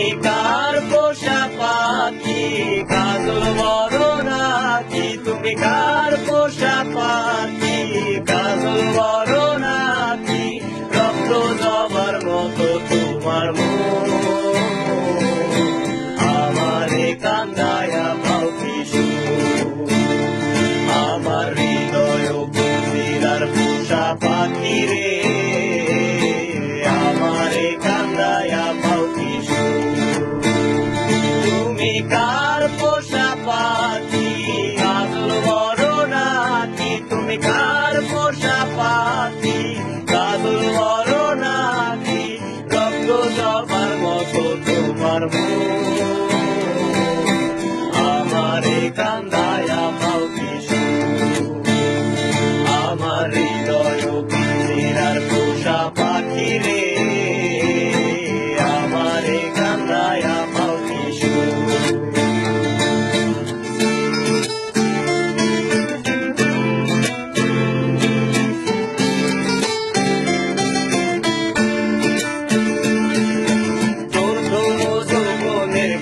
তুমি কার পোষা পাখি কাজল বড় নাকি তুমি কার পোষা পাখি কাজল বড় নাকি রক্ত জবার মতো তোমার মন আমারে কান্দায়া পাও কিশু আমার হৃদয় বুঝিলার পোষা পাখি রে আমারে কান্দায়া পাও কিশু তুমি কার পোষা পাখি কাজল বড় নাকি তুমি কার পোষা পাখি কাজল বড় নাকি রক্ত জবার মতো তোমার মন আমারে কান্দায়া পাও কিশু আমার হৃদয় পিঞ্জিরার পোষা পাখি রে আমারে কান্দায়া পাও কিশু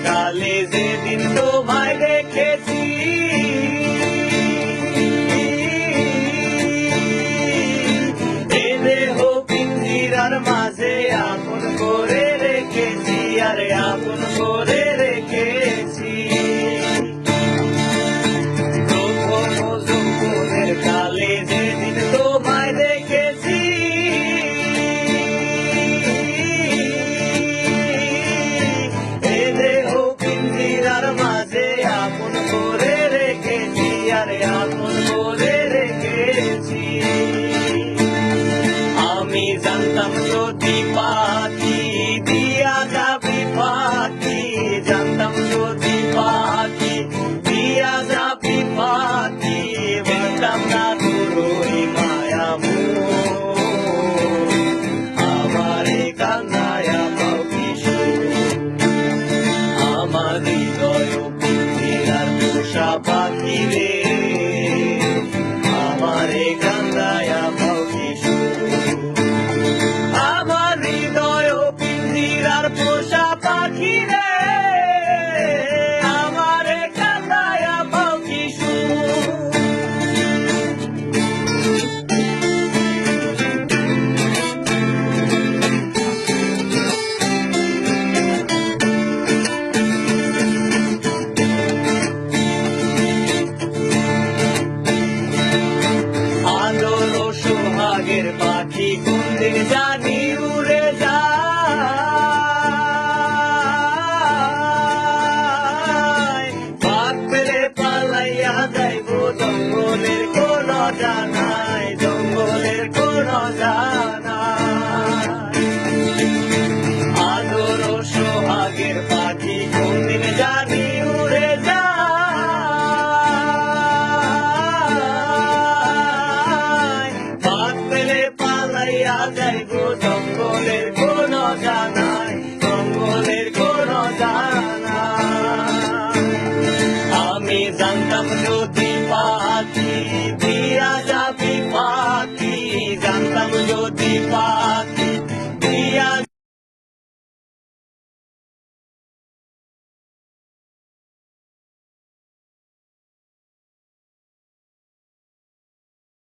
কালে যেদিন তোমায় দেখেছি এ দেহ পিঞ্জিরার মাঝে আপন করে রেখেছি আরে আপন করে রেখেছি প্রথম যৌবনের কালে যেদিন তোমায় দেখেছি মাঝে আপন করে রেখেছি আরে আপন করে রেখেছি আমি জানতাম যদি পাখি দিয়া যাবি পাখি জানতাম যদি পাখি দিয়া যাবি পাখি বলতাম না তোরই মায়া আমারে কান্দায়া পাও কিশু আমার হৃদয় পিঞ্জিরার পোষা পাখি রে আমারে কান্দায়া পাও কিশু আমার হৃদয় পিঞ্জিরার পোষা পাখি রে